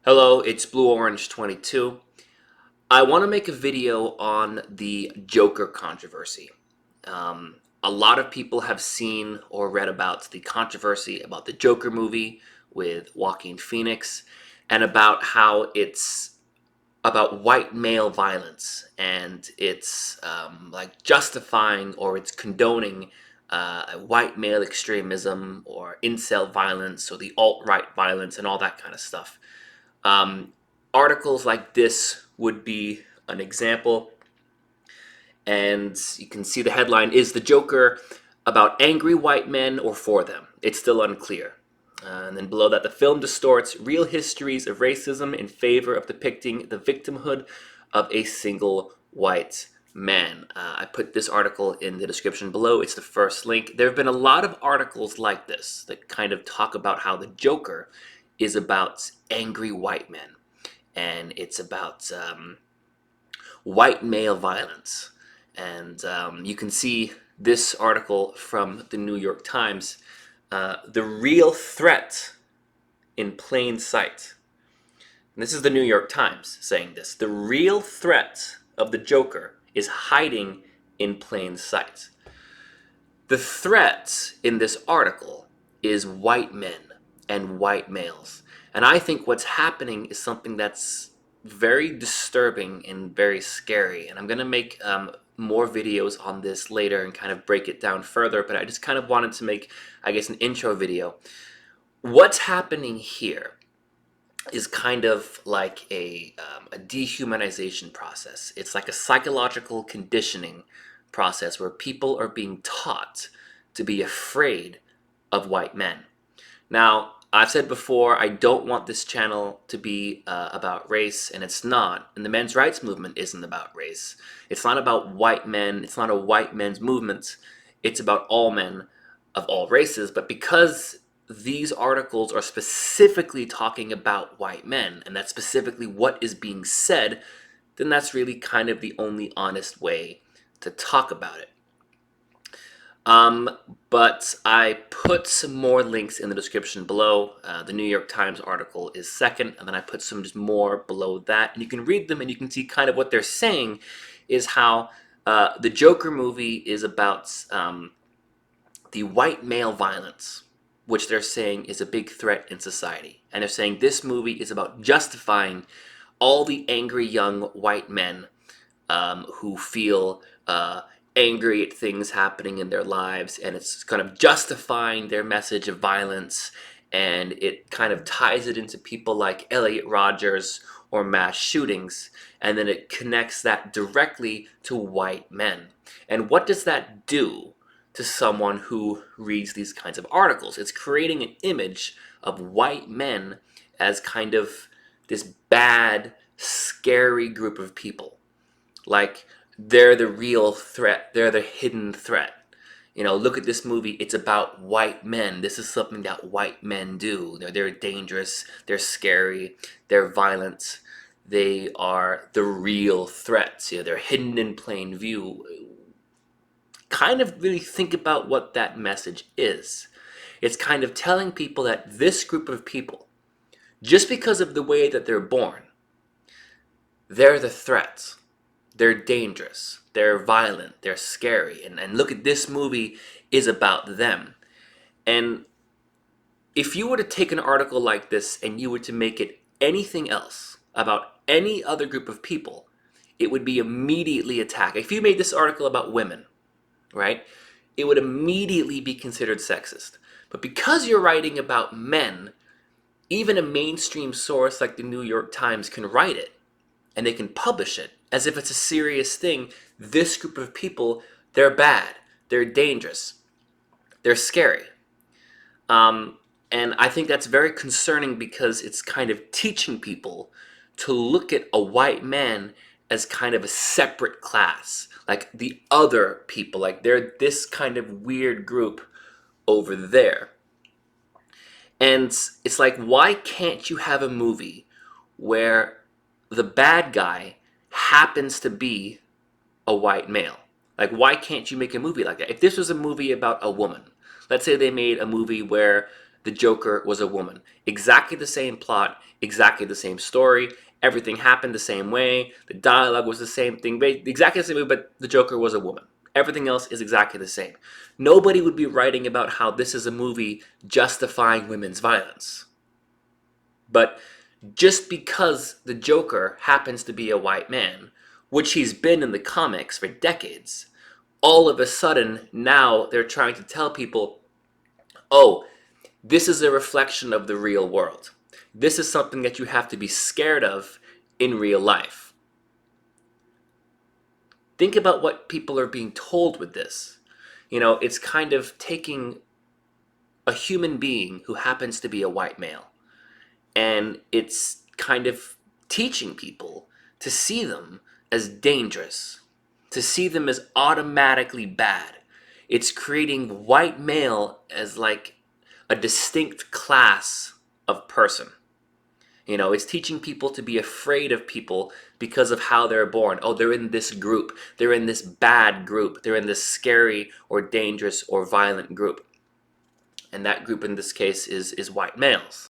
Hello, it's Blue Orange 22. I want to make a video on the Joker controversy. A lot of people have seen or read about the controversy about the Joker movie with Joaquin Phoenix and about how it's about white male violence and it's like justifying or it's condoning white male extremism or incel violence or the alt-right violence and all that kind of stuff. Um, Articles like this would be an example, and you can see the headline, "Is the Joker about angry white men or for them? It's still unclear." And then below that, "The film distorts real histories of racism in favor of depicting the victimhood of a single white man." I put this article in the description below. It's the first link. There have been a lot of articles like this that kind of talk about how the Joker is about angry white men and it's about white male violence. And you can see this article from the New York Times, "The real threat in plain sight." And this is the New York Times saying this. "The real threat of the Joker is hiding in plain sight." The threat in this article is white men and white males. And I think what's happening is something that's very disturbing and very scary. And I'm going to make more videos on this later and kind of break it down further. But I just kind of wanted to make, I guess, an intro video. What's happening here is kind of like a dehumanization process. It's like a psychological conditioning process where people are being taught to be afraid of white men. Now, I've said before, I don't want this channel to be about race, and it's not. And the men's rights movement isn't about race. It's not about white men. It's not a white men's movement. It's about all men of all races. But because these articles are specifically talking about white men, and that's specifically what is being said, then that's really kind of the only honest way to talk about it. But I put some more links in the description below. The New York Times article is second, and then I put some just more below that. And you can read them and you can see kind of what they're saying is how the Joker movie is about the white male violence, which they're saying is a big threat in society. And they're saying this movie is about justifying all the angry young white men who feel angry at things happening in their lives, and it's kind of justifying their message of violence, and it kind of ties it into people like Elliot Rodgers or mass shootings, and then it connects that directly to white men. And what does that do to someone who reads these kinds of articles? It's creating an image of white men as kind of this bad, scary group of people. Like, they're the real threat. They're the hidden threat. You know, look at this movie. It's about white men. This is something that white men do. They're dangerous. They're scary. They're violent. They are the real threats. You know, they're hidden in plain view. Kind of really think about what that message is. It's kind of telling people that this group of people, just because of the way that they're born, they're the threats. They're dangerous, they're violent, they're scary, and look at this movie is about them. And if you were to take an article like this and you were to make it anything else about any other group of people, it would be immediately attacked. If you made this article about women, right, it would immediately be considered sexist. But because you're writing about men, even a mainstream source like the New York Times can write it and they can publish it as if it's a serious thing. This group of people, they're bad, they're dangerous, they're scary. And I think that's very concerning because it's kind of teaching people to look at a white man as kind of a separate class, like the other people, like they're this kind of weird group over there. And it's like, why can't you have a movie where the bad guy happens to be a white male? Like, why can't you make a movie like that? If this was a movie about a woman, let's say they made a movie where the Joker was a woman. Exactly the same plot, exactly the same story, everything happened the same way, the dialogue was the same thing, exactly the same way, but the Joker was a woman. Everything else is exactly the same. Nobody would be writing about how this is a movie justifying women's violence. But just because the Joker happens to be a white man, which he's been in the comics for decades, all of a sudden now they're trying to tell people, oh, this is a reflection of the real world. This is something that you have to be scared of in real life. Think about what people are being told with this. You know, it's kind of taking a human being who happens to be a white male, and it's kind of teaching people to see them as dangerous, to see them as automatically bad. It's creating white male as like a distinct class of person. You know, it's teaching people to be afraid of people because of how they're born. Oh, they're in this group. They're in this bad group. They're in this scary or dangerous or violent group. And that group in this case is white males.